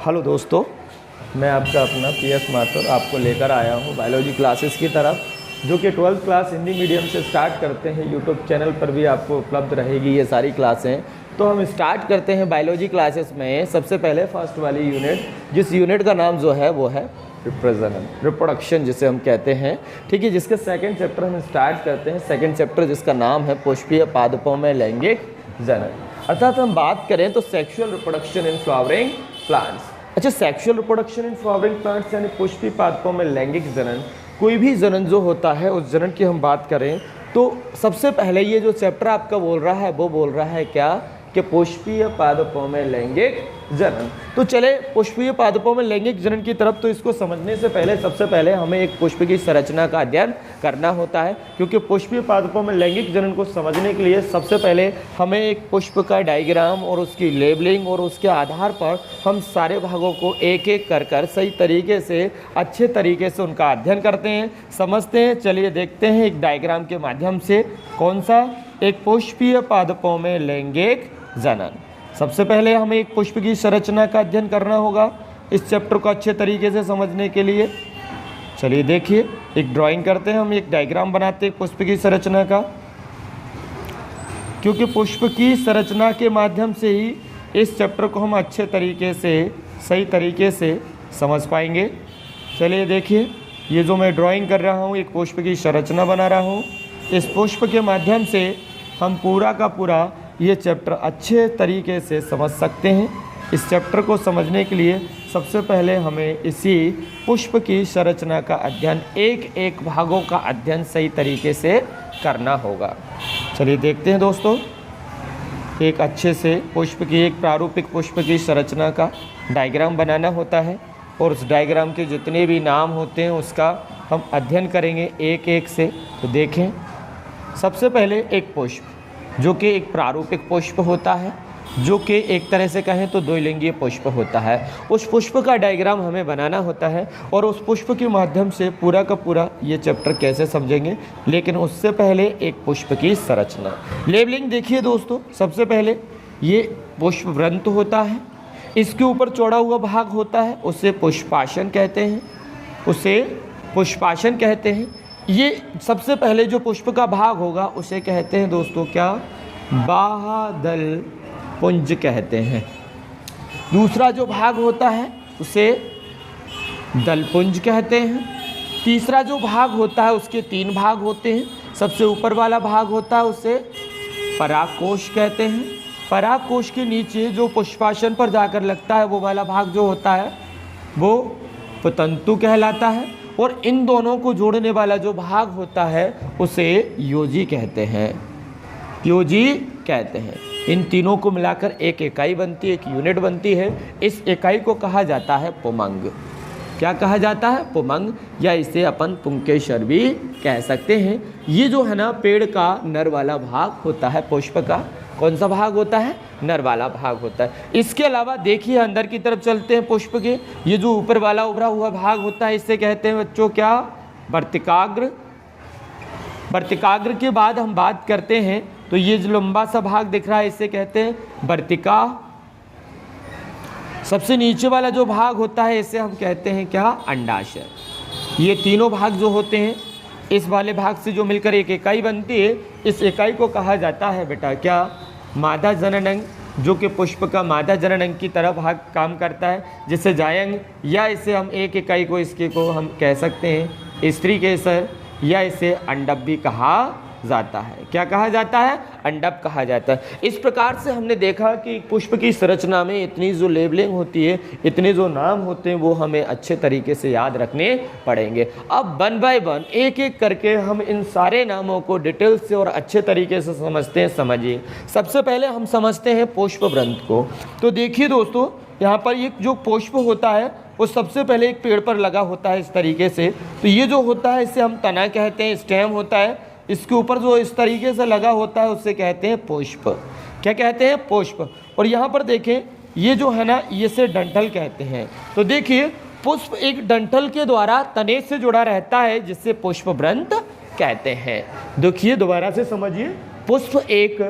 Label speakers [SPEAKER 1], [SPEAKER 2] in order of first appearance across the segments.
[SPEAKER 1] Hello दोस्तों, मैं आपका अपना PS माथुर आपको लेकर आया हूँ बायोलॉजी क्लासेस की तरफ, जो कि 12th क्लास हिंदी मीडियम से स्टार्ट करते हैं। यूट्यूब चैनल पर भी आपको उपलब्ध रहेगी ये सारी क्लासें। तो हम स्टार्ट करते हैं बायोलॉजी क्लासेस में। सबसे पहले फर्स्ट वाली यूनिट, जिस यूनिट का नाम जो है वो है रिप्रजनन, रिप्रोडक्शन जिसे हम कहते हैं, ठीक है। जिसके सेकेंड चैप्टर हम स्टार्ट करते हैं। सेकेंड चैप्टर जिसका नाम है पुष्पीय पादपों में लैंगिक जनन, अर्थात हम बात करें तो sexual reproduction in flowering plants. अच्छा, sexual reproduction in flowering plants यानी पुष्पीय पादपों में लैंगिक जनन। कोई भी जनन जो होता है उस जनन की हम बात करें तो सबसे पहले ये जो चैप्टर आपका बोल रहा है वो बोल रहा है क्या कि पुष्पीय पादपों में लैंगिक जनन। तो चले पुष्पीय पादपों में लैंगिक जनन की तरफ। तो इसको समझने से पहले सबसे पहले हमें एक पुष्प की संरचना का अध्ययन करना होता है, क्योंकि पुष्पीय पादपों में लैंगिक जनन को समझने के लिए सबसे पहले हमें एक पुष्प का डायग्राम और उसकी लेबलिंग और उसके आधार पर हम सारे भागों को एक एक कर सही तरीके से अच्छे तरीके से उनका अध्ययन करते हैं, समझते हैं। चलिए देखते हैं एक डायग्राम के माध्यम से। कौन सा? एक पुष्पीय पादपों में लैंगिक जनन। सबसे पहले हमें एक पुष्प की संरचना का अध्ययन करना होगा इस चैप्टर को अच्छे तरीके से समझने के लिए। चलिए देखिए, एक ड्राइंग करते हैं, हम एक डायग्राम बनाते हैं पुष्प की संरचना का, क्योंकि पुष्प की संरचना के माध्यम से ही इस चैप्टर को हम अच्छे तरीके से सही तरीके से समझ पाएंगे। चलिए देखिए, ये जो मैं ड्राइंग कर रहा हूँ एक पुष्प की संरचना बना रहा हूँ। इस पुष्प के माध्यम से हम पूरा का पूरा ये चैप्टर अच्छे तरीके से समझ सकते हैं। इस चैप्टर को समझने के लिए सबसे पहले हमें इसी पुष्प की संरचना का अध्ययन, एक एक भागों का अध्ययन सही तरीके से करना होगा। चलिए देखते हैं दोस्तों, एक अच्छे से पुष्प की, एक प्रारूपिक पुष्प की संरचना का डायग्राम बनाना होता है और उस डायग्राम के जितने भी नाम होते हैं उसका हम अध्ययन करेंगे एक एक से। तो देखें, सबसे पहले एक पुष्प जो कि एक प्रारूपिक पुष्प होता है, जो कि एक तरह से कहें तो द्विलिंगीय पुष्प होता है। उस पुष्प का डायग्राम हमें बनाना होता है और उस पुष्प के माध्यम से पूरा का पूरा ये चैप्टर कैसे समझेंगे। लेकिन उससे पहले एक पुष्प की संरचना, लेबलिंग देखिए दोस्तों। सबसे पहले ये पुष्प वृंत होता है, इसके ऊपर चौड़ा हुआ भाग होता है, उसे पुष्पाशन कहते हैं, उसे पुष्पाशन कहते हैं। ये सबसे पहले जो पुष्प का भाग होगा उसे कहते हैं दोस्तों क्या? बाह्यदल पुंज कहते हैं। दूसरा जो भाग होता है उसे दलपुंज कहते हैं। तीसरा जो भाग होता है उसके 3 भाग होते हैं। सबसे ऊपर वाला भाग होता है उसे परागकोश कहते हैं। परागकोश के नीचे जो पुष्पाशन पर जाकर लगता है वो वाला भाग जो होता है वो पुतंतु कहलाता है। और इन दोनों को जोड़ने वाला जो भाग होता है उसे योजी कहते हैं, योजी कहते हैं। इन तीनों को मिलाकर एक इकाई बनती है, एक यूनिट बनती है। इस इकाई को कहा जाता है पुमंग। क्या कहा जाता है? पुमंग, या इसे अपन पुंकेसर भी कह सकते हैं। ये जो है ना पेड़ का नर वाला भाग होता है, पुष्प का कौन सा भाग होता है? नर वाला भाग होता है। इसके अलावा देखिए अंदर की तरफ चलते हैं पुष्प के, ये जो ऊपर वाला उभरा हुआ भाग होता है इसे कहते हैं बच्चों क्या? वर्तिकाग्र। वर्तिकाग्र के बाद हम बात करते हैं तो ये जो लंबा सा भाग दिख रहा है इसे कहते हैं वर्तिका। सबसे नीचे वाला जो भाग होता है इसे हम कहते हैं क्या? अंडाशय। ये तीनों भाग जो होते हैं इस वाले भाग से जो मिलकर एक इकाई बनती है, इस इकाई को कहा जाता है बेटा क्या? मादा जननांग, जो कि पुष्प का मादा जननांग की तरह भाग काम करता है, जिसे जायंग, या इसे हम एक इकाई को इसके को हम कह सकते हैं स्त्री केसर, या इसे अंडप भी कहा जाता है। क्या कहा जाता है? अंडप कहा जाता है। इस प्रकार से हमने देखा कि पुष्प की संरचना में इतनी जो लेबलिंग होती है, इतने जो नाम होते हैं वो हमें अच्छे तरीके से याद रखने पड़ेंगे। अब 1 बाय 1 एक एक करके हम इन सारे नामों को डिटेल से और अच्छे तरीके से समझते हैं। समझिए, सबसे पहले हम समझते हैं पुष्प वृंत को। तो देखिए दोस्तों, यहाँ पर एक जो पुष्प होता है वो सबसे पहले एक पेड़ पर लगा होता है इस तरीके से। तो ये जो होता है इसे हम तना कहते हैं, स्टेम होता है। इसके ऊपर जो इस तरीके से लगा होता है उसे कहते हैं पुष्प। क्या कहते हैं? पुष्प। और यहाँ पर देखें ये जो है ना ये से डंठल कहते हैं। तो देखिए पुष्प एक डंठल के द्वारा तने से जुड़ा रहता है जिससे पुष्प वृंत कहते हैं। देखिए दोबारा से समझिए, पुष्प एक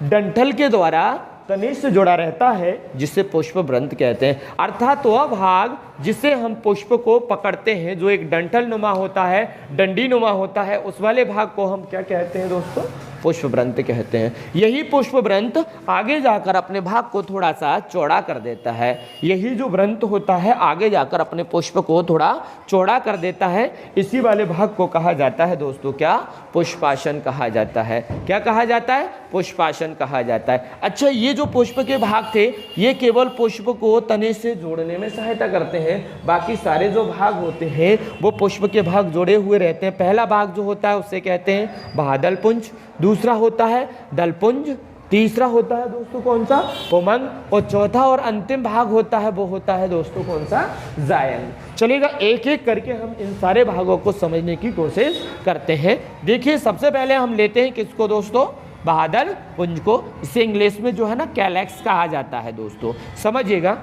[SPEAKER 1] डंठल के द्वारा तने से जुड़ा रहता है जिसे पुष्पवृंत कहते हैं। अर्थात वह भाग जिसे हम पुष्प को पकड़ते हैं, जो एक डंठल नुमा होता है, डंडी नुमा होता है, उस वाले भाग को हम क्या कहते हैं दोस्तों? पुष्पवृंत कहते हैं। यही पुष्पवृंत आगे जाकर अपने भाग को थोड़ा सा चौड़ा कर देता है। यही जो वृंत होता है आगे जाकर अपने पुष्प को थोड़ा चौड़ा कर देता है। इसी वाले भाग को कहा जाता है दोस्तों क्या? पुष्पासन कहा जाता है। क्या कहा जाता है? पुष्पासन कहा जाता है। अच्छा, ये जो पुष्प के भाग थे ये केवल पुष्प को तने से जोड़ने में सहायता करते हैं। बाकी सारे जो भाग होते हैं वो पुष्प के भाग जुड़े हुए रहते हैं। पहला भाग जो होता है उसे कहते हैं बादल पुंज, दूसरा होता है दलपुंज, तीसरा होता है दोस्तों कौन सा? पुमंग, और चौथा और अंतिम भाग होता है वो होता है दोस्तों कौन सा? जायन। चलिएगा एक एक करके हम इन सारे भागों को समझने की कोशिश करते हैं। देखिए सबसे पहले हम लेते हैं किसको दोस्तों? बादल पुंज को। इसे इंग्लिश में जो है ना कैलेक्स कहा जाता है दोस्तों। समझिएगा,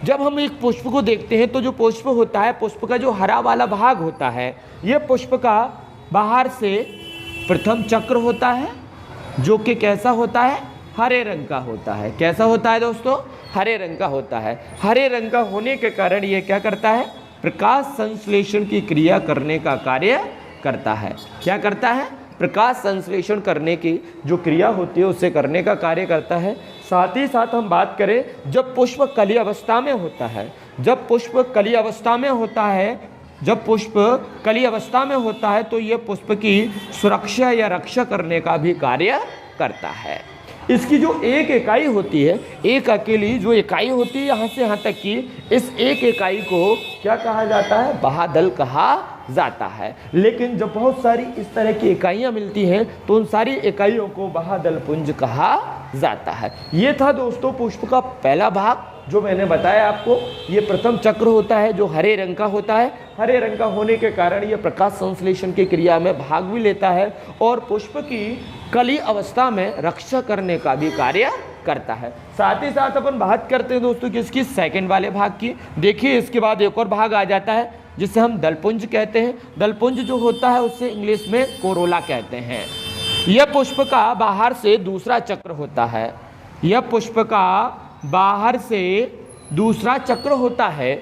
[SPEAKER 1] जब हम एक पुष्प को देखते हैं तो जो पुष्प होता है, पुष्प का जो हरा वाला भाग होता है, ये पुष्प का बाहर से प्रथम चक्र होता है जो कि कैसा होता है? हरे रंग का होता है। कैसा होता है दोस्तों? हरे रंग का होता है। हरे रंग का होने के कारण ये क्या करता है? प्रकाश संश्लेषण की क्रिया करने का कार्य करता है। क्या करता है? प्रकाश संश्लेषण करने की जो क्रिया होती है उसे करने का कार्य करता है। साथ ही साथ हम बात करें जब पुष्प कली अवस्था में होता है, जब पुष्प कली अवस्था में होता है, जब पुष्प कली अवस्था में होता है तो ये पुष्प की सुरक्षा या रक्षा करने का भी कार्य करता है। इसकी जो एक इकाई होती है, एक अकेली जो इकाई होती है यहाँ से यहाँ तक की, इस एक इकाई को क्या कहा जाता है? बादल कहा जाता है। लेकिन जब बहुत सारी इस तरह की इकाइयाँ मिलती हैं तो उन सारी इकाइयों को बादल पुंज कहा जाता है। ये था दोस्तों पुष्प का पहला भाग जो मैंने बताया आपको। ये प्रथम चक्र होता है जो हरे रंग का होता है। हरे रंग का होने के कारण ये प्रकाश संश्लेषण की क्रिया में भाग भी लेता है और पुष्प की कली अवस्था में रक्षा करने का भी कार्य करता है। साथ ही साथ अपन बात करते हैं दोस्तों किसकी? सेकंड वाले भाग की। देखिए इसके बाद एक और भाग आ जाता है जिसे हम दलपुंज कहते हैं। दलपुंज जो होता है उससे इंग्लिश में कोरोला कहते हैं। यह पुष्प का बाहर से दूसरा चक्र होता है। यह पुष्प का बाहर से दूसरा चक्र होता है।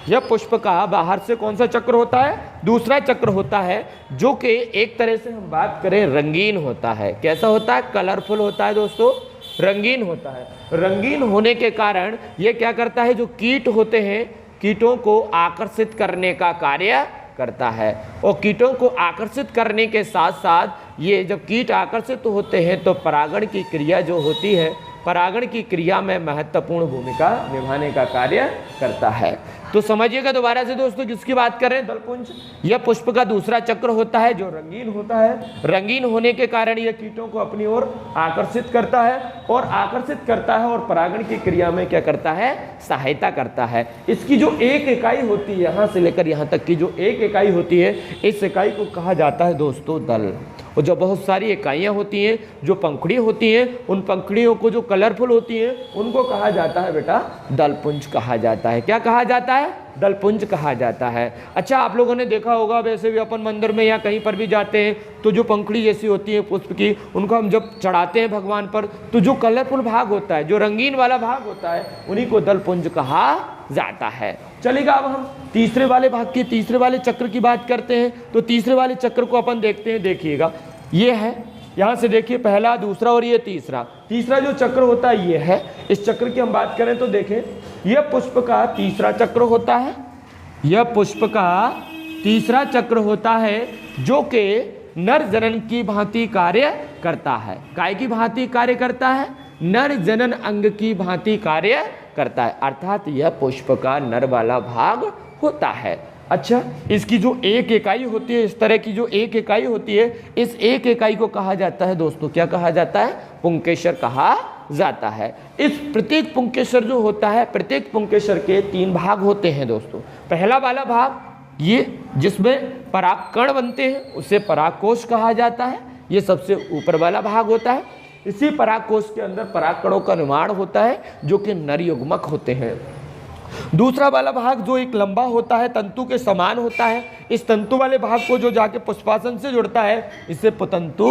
[SPEAKER 1] यह पुष्प का बाहर से कौन सा चक्र होता है? दूसरा चक्र होता है जो कि एक तरह से हम बात करें रंगीन होता है। कैसा होता है? कलरफुल होता है दोस्तों, रंगीन होता है। रंगीन होने के कारण यह क्या करता है? जो कीट होते हैं कीटों को आकर्षित करने का कार्य करता है। और कीटों को आकर्षित करने के साथ साथ ये जब कीट आकर्षित होते हैं तो परागण की क्रिया जो होती है, परागण की क्रिया में महत्वपूर्ण भूमिका निभाने का कार्य करता है। तो समझिएगा दोबारा से दोस्तों किसकी बात कर रहे हैं? दलपुंज। यह पुष्प का दूसरा चक्र होता है जो रंगीन होता है। रंगीन होने के कारण यह कीटों को अपनी ओर आकर्षित करता है और आकर्षित करता है और परागण की क्रिया में क्या करता है? सहायता करता है। इसकी जो एक इकाई होती है, यहाँ से लेकर यहाँ तक की जो एक इकाई होती है, इस इकाई को कहा जाता है दोस्तों दल। और जो बहुत सारी इकाइयाँ होती हैं, जो पंखुड़ी होती हैं, उन पंखुड़ियों को जो कलरफुल होती हैं उनको कहा जाता है बेटा दलपुंज कहा जाता है। क्या कहा जाता है? दलपुंज कहा जाता है। अच्छा, आप लोगों ने देखा होगा वैसे भी अपन मंदिर में या कहीं पर भी जाते हैं तो जो पंखुड़ी जैसी होती है पुष्प की, उनको हम जब चढ़ाते हैं भगवान पर तो जो कलरफुल भाग होता है, जो रंगीन वाला भाग होता है, उन्हीं को दलपुंज कहा जाता है। चलिएगा अब हम तीसरे वाले भाग की, तीसरे वाले चक्र की बात करते हैं। तो तीसरे वाले चक्र को अपन देखते हैं। देखिएगा ये है, यहाँ से देखिए पहला, दूसरा और ये तीसरा। तीसरा जो चक्र होता है ये है। इस चक्र की हम बात करें तो देखें यह पुष्प का तीसरा चक्र होता है। यह पुष्प का तीसरा चक्र होता है जो कि नर जनन की भांति कार्य करता है। काय की भांति कार्य करता है? नर जनन अंग की भांति कार्य करता है। अर्थात यह पुष्प का नर वाला भाग होता है। अच्छा, इसकी जो एक इकाई होती है, इस तरह की जो एक इकाई होती है, इस एक इकाई को कहा जाता है दोस्तों, क्या कहा जाता है? पुंकेसर कहा जाता है। इस प्रत्येक पुंकेसर जो होता है, प्रत्येक पुंकेसर के 3 भाग होते हैं दोस्तों। पहला वाला भाग ये जिसमें परागकण बनते हैं उसे परागकोश कहा जाता है। ये सबसे ऊपर वाला भाग होता है। इसी परागकोश के अंदर परागकणों का निर्माण होता है जो कि नर युग्मक होते हैं। दूसरा वाला भाग जो एक लंबा होता है, तंतु के समान होता है, इस तंतु वाले भाग को जो जाके पुष्पासन से जुड़ता है इसे पुतंतु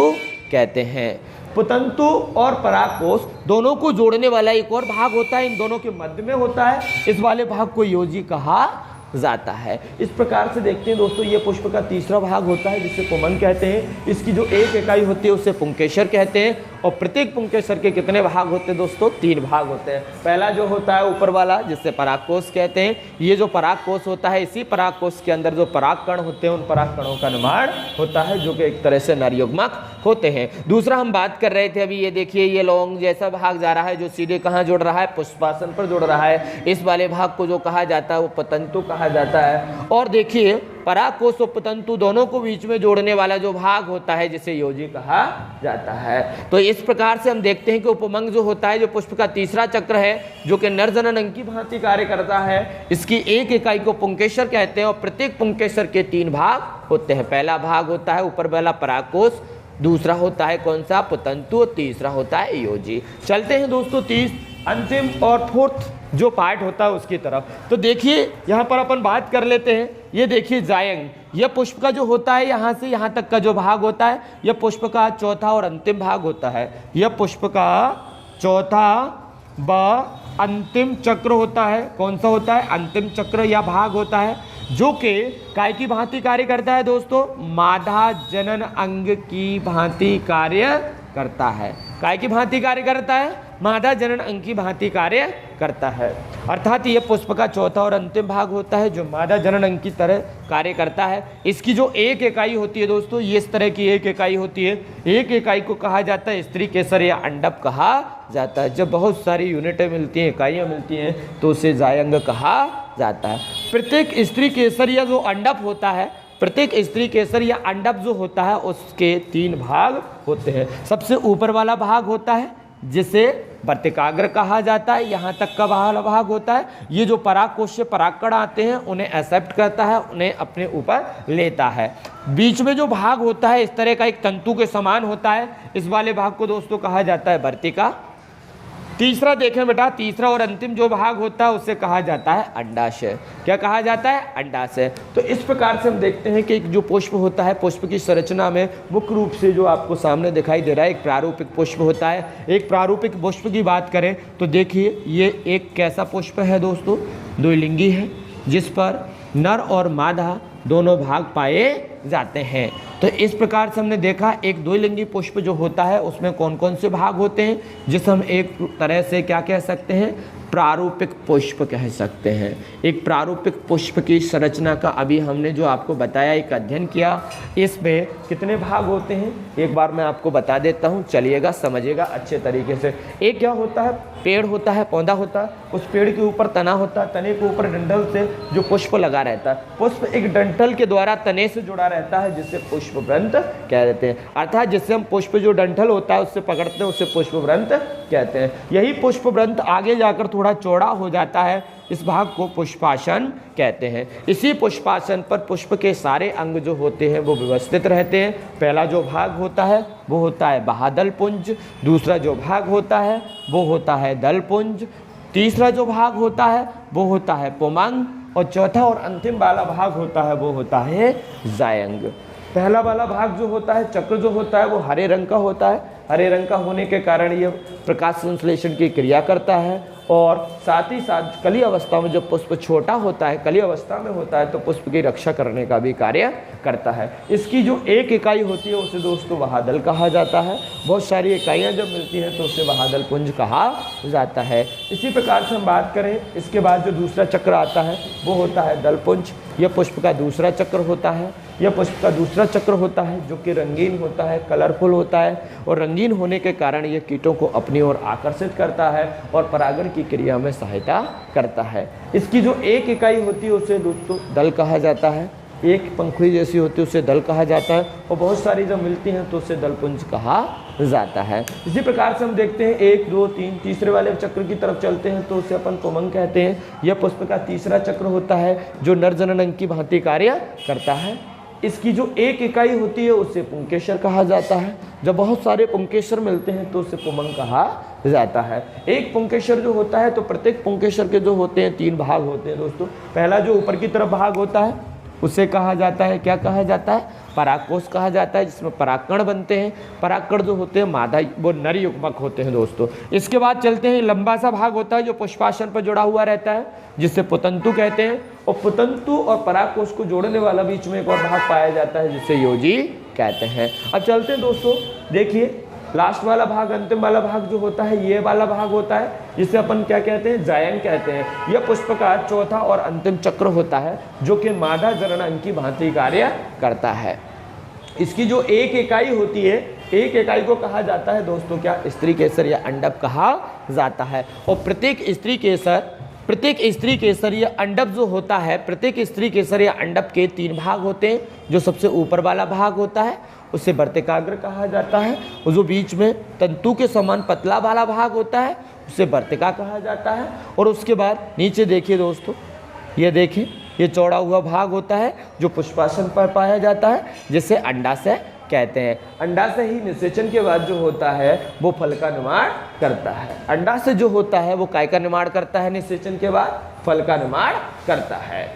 [SPEAKER 2] कहते हैं। पुतंतु और परागकोश दोनों को जोड़ने वाला एक और भाग होता है, इन दोनों के मध्य में होता है, इस वाले भाग को योजी कहा जाता है। इस प्रकार से देखते हैं दोस्तों, ये पुष्प का तीसरा भाग होता है जिसे पुमंग कहते हैं। इसकी जो एक इकाई होती है उसे पुंकेसर कहते हैं। और प्रत्येक पुंकेसर के कितने भाग होते हैं दोस्तों? 3 भाग होते हैं। पहला जो होता है ऊपर वाला जिसे परागकोश कहते हैं, ये जो परागकोश होता है, इसी परागकोश के अंदर जो परागकण होते हैं उन परागकणों का निर्माण होता है जो कि एक तरह से नरयुग्मक होते हैं। दूसरा हम बात कर रहे थे अभी, ये देखिए ये लौंग जैसा भाग जा रहा है जो सीधे कहाँ जुड़ रहा है? पुष्पासन पर जुड़ रहा है। इस वाले भाग को जो कहा जाता है वो पुतंतु कहा जाता है। और देखिए परागकोश और पुतंतु दोनों को बीच में जोड़ने वाला जो भाग होता है जिसे योजी कहा जाता है। तो इस प्रकार से हम देखते हैं कि उपमंग जो होता है, जो पुष्प का तीसरा चक्र है, जो कि नर जनन अंग की भांति कार्य करता है, इसकी एक इकाई को पुंकेसर कहते हैं। और प्रत्येक पुंकेसर के 3 भाग होते हैं। पहला भाग होता है ऊपर वाला परागकोश, दूसरा होता है कौन सा? पुतंतु, और तीसरा होता है योजी। चलते हैं दोस्तों अंतिम और फोर्थ जो पार्ट होता है उसकी तरफ। तो देखिए यहाँ पर अपन बात कर लेते हैं। ये देखिए जायंग, यह पुष्प का जो होता है यहाँ से यहाँ तक का जो भाग होता है, यह पुष्प का चौथा और अंतिम भाग होता है। यह पुष्प का चौथा व अंतिम चक्र होता है। कौन सा होता है? अंतिम चक्र या भाग होता है, जो कि काय की भांति कार्य करता है दोस्तों? मादा जनन अंग की भांति कार्य करता है। काय की भांति कार्य करता है? मादा जनन अंग की भांति कार्य करता है। अर्थात यह पुष्प का चौथा और अंतिम भाग होता है जो मादा जनन अंग की तरह कार्य करता है। इसकी जो एक इकाई होती है दोस्तों, ये इस तरह की एक इकाई होती है। एक इकाई को कहा जाता है स्त्री केसर या अंडप कहा जाता है। जब बहुत सारी यूनिटें मिलती हैं, इकाइयाँ मिलती हैं, तो उसे जायंग कहा जाता है। प्रत्येक स्त्री केसर या जो अंडप होता है, प्रत्येक स्त्री केसर या अंडप जो होता है उसके 3 भाग होते हैं। सबसे ऊपर वाला भाग होता है जिसे वर्तिकाग्र कहा जाता है, यहाँ तक का वाला भाग होता है। ये जो परागकोश से परागकण आते हैं उन्हें एक्सेप्ट करता है, उन्हें अपने ऊपर लेता है। बीच में जो भाग होता है इस तरह का एक तंतु के समान होता है, इस वाले भाग को दोस्तों कहा जाता है वर्तिका। तीसरा देखें बेटा, तीसरा और अंतिम जो भाग होता है उसे कहा जाता है अंडाशय। क्या कहा जाता है? अंडाशय। तो इस प्रकार से हम देखते हैं कि एक जो पुष्प होता है, पुष्प की संरचना में मुख्य रूप से जो आपको सामने दिखाई दे रहा है एक प्रारूपिक पुष्प होता है। एक प्रारूपिक पुष्प की बात करें तो देखिए ये एक कैसा पुष्प है दोस्तों? द्विलिंगी है, जिस पर नर और मादा दोनों भाग पाए जाते हैं। तो इस प्रकार से हमने देखा एक द्विलिंगी पुष्प जो होता है उसमें कौन कौन से भाग होते हैं, जिसे हम एक तरह से क्या कह सकते हैं? प्रारूपिक पुष्प कह सकते हैं। एक प्रारूपिक पुष्प की संरचना का अभी हमने जो आपको बताया, एक अध्ययन किया, इसमें कितने भाग होते हैं एक बार मैं आपको बता देता हूँ, चलिएगा समझिएगा अच्छे तरीके से। एक क्या होता है? पेड़ होता है, पौधा होता है, उस पेड़ के ऊपर तना होता है, तने के ऊपर डंठल से जो पुष्प लगा रहता है, पुष्प एक डंठल के द्वारा तने से जुड़ा रहता है जिसे पुष्पवृंत कह देते हैं। अर्थात जिससे हम पुष्प जो डंठल होता है उससे पकड़ते हैं उसे पुष्पवृंत कहते हैं। यही पुष्पवृंत आगे जाकर थोड़ा चौड़ा हो जाता है, इस भाग को पुष्पासन कहते हैं। इसी पुष्पासन पर पुष्प के सारे अंग जो होते हैं वो व्यवस्थित रहते हैं। पहला जो भाग होता है वो होता है बाह्यदल पुंज, दूसरा जो भाग होता है वो होता है दल पुंज, तीसरा जो भाग होता है वो होता है पुमंग, और चौथा और अंतिम वाला भाग होता है वो होता है जायंग। पहला वाला भाग जो होता है, चक्र जो होता है, वो हरे रंग का होता है। हरे रंग का होने के कारण ये प्रकाश संश्लेषण की क्रिया करता है, और साथ ही साथ कली अवस्था में जब पुष्प छोटा होता है, कली अवस्था में होता है, तो पुष्प की रक्षा करने का भी कार्य करता है। इसकी जो एक इकाई होती है उसे दोस्तों बाह्यदल कहा जाता है। बहुत सारी इकाइयाँ जब मिलती हैं तो उसे बाह्यदल पुंज कहा जाता है। इसी प्रकार से हम बात करें, इसके बाद जो दूसरा चक्र आता है वो होता है दल पुंज। यह पुष्प का दूसरा चक्र होता है। यह पुष्प का दूसरा चक्र होता है जो कि रंगीन होता है, कलरफुल होता है, और रंगीन होने के कारण यह कीटों को अपनी ओर आकर्षित करता है और परागण की क्रिया में सहायता करता है। इसकी जो एक इकाई होती है उसे दोस्तों दल कहा जाता है। एक पंखुड़ी जैसी होती है उसे दल कहा जाता है, और बहुत सारी जब मिलती हैं तो उसे दलपुंज कहा जाता है। इसी प्रकार से हम देखते हैं 1 2 3 तीसरे वाले चक्र की तरफ चलते हैं तो उसे अपन पुमंग कहते हैं। यह पुष्प का तीसरा चक्र होता है जो नर जनन अंग की भांति कार्य करता है। इसकी जो एक इकाई होती है उसे पुंकेसर कहा जाता है। जब बहुत सारे पुंकेसर मिलते हैं तो उसे पुमंग कहा जाता है। एक पुंकेसर जो होता है, तो प्रत्येक पुंकेसर के जो होते हैं 3 भाग होते हैं दोस्तों। पहला जो ऊपर की तरफ भाग होता है उसे कहा जाता है, क्या कहा जाता है? परागकोश कहा जाता है, जिसमें परागकण बनते हैं। परागकण जो होते हैं मादा वो नर युग्मक होते हैं दोस्तों। इसके बाद चलते हैं, लंबा सा भाग होता है जो पुष्पासन पर जुड़ा हुआ रहता है, जिसे पुतंतु कहते हैं। और पुतंतु और परागकोश को जोड़ने वाला बीच में एक और भाग पाया जाता है, जिसे योजी कहते हैं। अब चलते हैं दोस्तों, देखिए लास्ट वाला भाग, अंतिम वाला भाग जो होता है, ये वाला भाग होता है, जिसे अपन क्या कहते हैं, जायन कहते हैं। यह पुष्प का चौथा और अंतिम चक्र होता है, जो कि मादा जनन अंग की भांति कार्य करता है। इसकी जो एक इकाई होती है, एक इकाई को कहा जाता है दोस्तों क्या, स्त्री केसर या अंडप कहा जाता है। और प्रत्येक स्त्री केसर या अंडप जो होता है, प्रत्येक स्त्री केसर या अंडप के 3 भाग होते हैं। जो सबसे ऊपर वाला भाग होता है उसे वर्तिकाग्र कहा जाता है, और जो बीच में तंतु के समान पतला वाला भाग होता है उसे वर्तिका कहा जाता है। और उसके बाद नीचे देखिए दोस्तों, ये देखिए ये चौड़ा हुआ भाग होता है जो पुष्पासन पर पाया जाता है, जिसे अंडाशय कहते हैं। अंडाशय ही निषेचन के बाद जो होता है वो फल का निर्माण करता है। अंडाशय जो होता है वो काय का निर्माण करता है, निषेचन के बाद फल का निर्माण करता है।